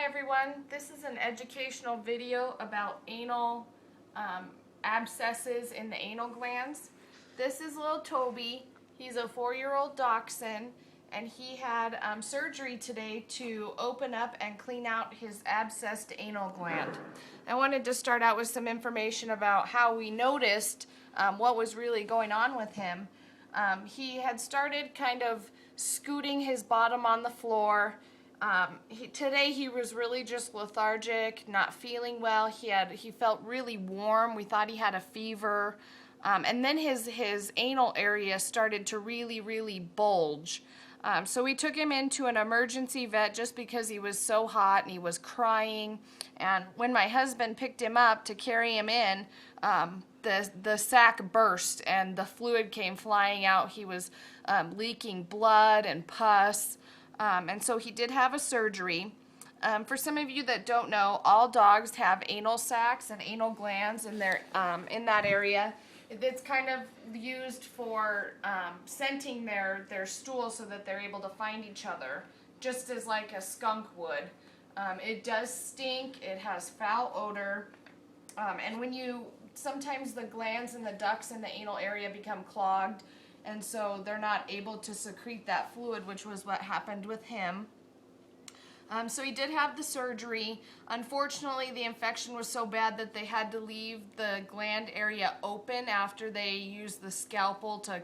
everyone, this is an educational video about anal abscesses in the anal glands. This is little Toby. He's a 4-year-old dachshund, and he had surgery today to open up and clean out his abscessed anal gland. I wanted to start out with some information about how we noticed what was really going on with him. He had started kind of scooting his bottom on the floor. Today he was really just lethargic, not feeling well. He felt really warm. We thought he had a fever. And then his anal area started to really bulge. So we took him into an emergency vet just because he was so hot and he was crying. And when my husband picked him up to carry him in, the sac burst and the fluid came flying out. He was leaking blood and pus. And so he did have a surgery. For some of you that don't know, all dogs have anal sacs and anal glands in that area. It's kind of used for scenting their stool so that they're able to find each other, just as like a skunk would. It does stink. It has foul odor. And sometimes the glands and the ducts in the anal area become clogged, and so they're not able to secrete that fluid, which was what happened with him. So he did have the surgery. Unfortunately, the infection was so bad that they had to leave the gland area open after they used the scalpel to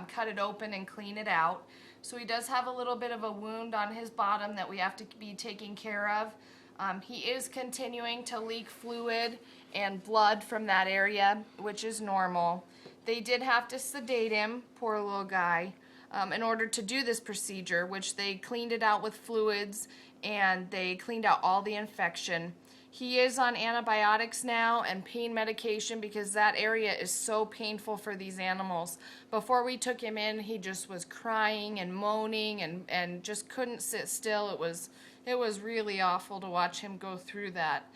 cut it open and clean it out. So he does have a little bit of a wound on his bottom that we have to be taking care of. He is continuing to leak fluid and blood from that area, which is normal. They did have to sedate him, poor little guy, in order to do this procedure, which they cleaned it out with fluids and they cleaned out all the infection. He is on antibiotics now and pain medication because that area is so painful for these animals. Before we took him in, he just was crying and moaning and just couldn't sit still. It was really awful to watch him go through that.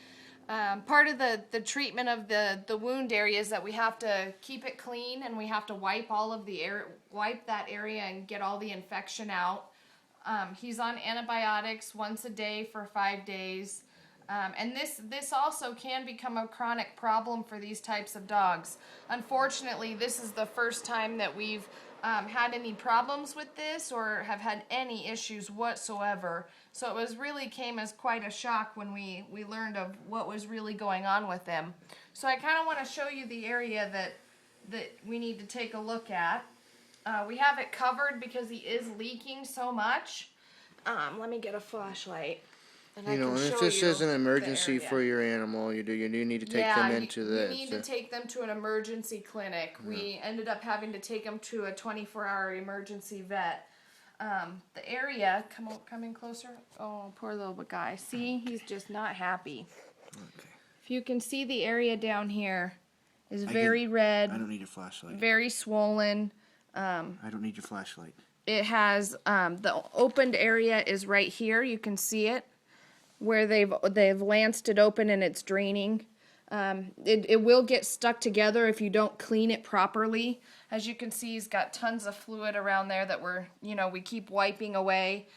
Part of the treatment of the wound area is that we have to keep it clean and we have to wipe that area and get all the infection out. He's on antibiotics once a day for 5 days. And this also can become a chronic problem for these types of dogs. Unfortunately, this is the first time that we've had any problems with this or have had any issues whatsoever. So it really came as quite a shock when we learned of what was really going on with them. So I kind of want to show you the area that we need to take a look at. We have it covered because he is leaking so much. Let me get a flashlight. And if this is an emergency for your animal, you do need to take them into you need to take them to an emergency clinic. Yeah. We ended up having to take them to a 24-hour emergency vet. The area, come in closer. Oh, poor little guy. See, he's just not happy. Okay. If you can see, the area down here is very red. I don't need a flashlight. Very swollen. I don't need your flashlight. It has the opened area is right here. You can see it, where they've lanced it open and it's draining. It will get stuck together if you don't clean it properly. As you can see, he's got tons of fluid around there that we keep wiping away.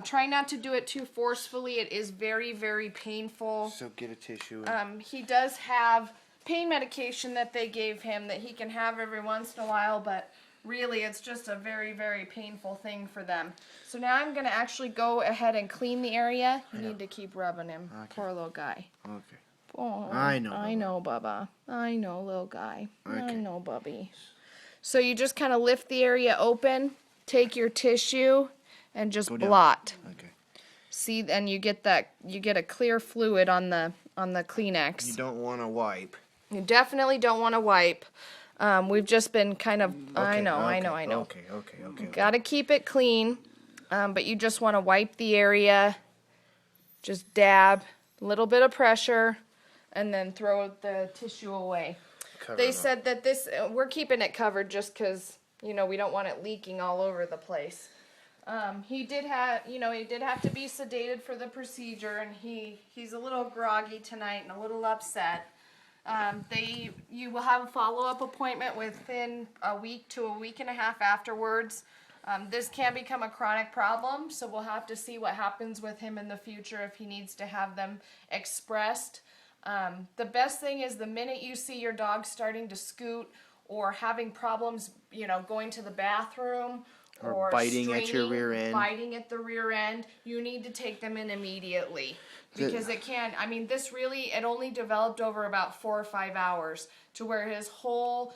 Try not to do it too forcefully. It is very painful. So get a tissue. He does have pain medication that they gave him that he can have every once in a while, but really it's just a very painful thing for them. So now I'm going to actually go ahead and clean the area. You need to keep rubbing him. Okay. Poor little guy. Okay. Oh, I know, Bubba. I know, little guy. Okay. I know, Bubby. So you just kind of lift the area open, take your tissue, and just blot. Okay. See, then you get a clear fluid on the Kleenex. You don't want to wipe. You definitely don't want to wipe. We've just been kind of, I know. Okay. Got to keep it clean, but you just want to wipe the area, just dab, a little bit of pressure, and then throw the tissue away. They said that we're keeping it covered just because, we don't want it leaking all over the place. He did have to be sedated for the procedure, and he's a little groggy tonight and a little upset. You will have a follow-up appointment within a week to a week and a half afterwards. This can become a chronic problem, so we'll have to see what happens with him in the future if he needs to have them expressed. The best thing is the minute you see your dog starting to scoot or having problems, you know, going to the bathroom or biting at your rear end, biting at the rear end, you need to take them in immediately. Because it can, I mean, this really, it only developed over about 4 or 5 hours to where his whole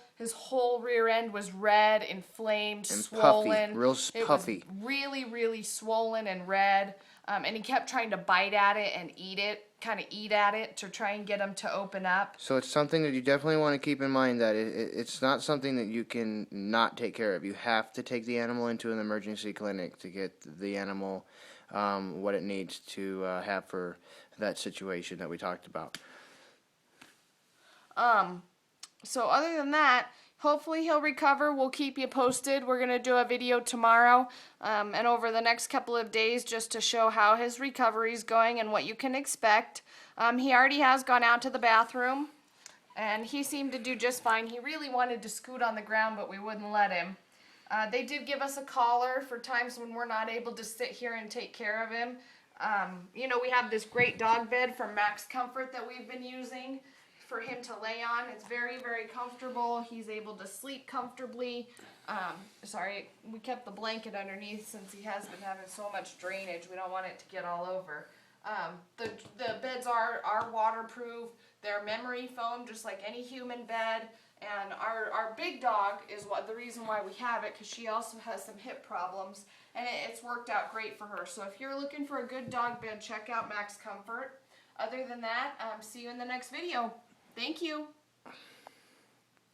rear end was red, inflamed, and swollen. Puffy, real puffy. It was really, really swollen and red. And he kept trying to bite at it and eat at it to try and get him to open up. So it's something that you definitely want to keep in mind, that it's not something that you can not take care of. You have to take the animal into an emergency clinic to get the animal what it needs to have for that situation that we talked about. So other than that, hopefully he'll recover. We'll keep you posted. We're going to do a video tomorrow and over the next couple of days just to show how his recovery is going and what you can expect. He already has gone out to the bathroom, and he seemed to do just fine. He really wanted to scoot on the ground, but we wouldn't let him. They did give us a collar for times when we're not able to sit here and take care of him. You know, we have this great dog bed from Max Comfort that we've been using for him to lay on. It's very, very comfortable. He's able to sleep comfortably. Sorry, we kept the blanket underneath since he has been having so much drainage. We don't want it to get all over. The beds are waterproof. They're memory foam, just like any human bed. And our big dog is the reason why we have it, because she also has some hip problems, and it's worked out great for her. So if you're looking for a good dog bed, check out Max Comfort. Other than that, see you in the next video. Thank you.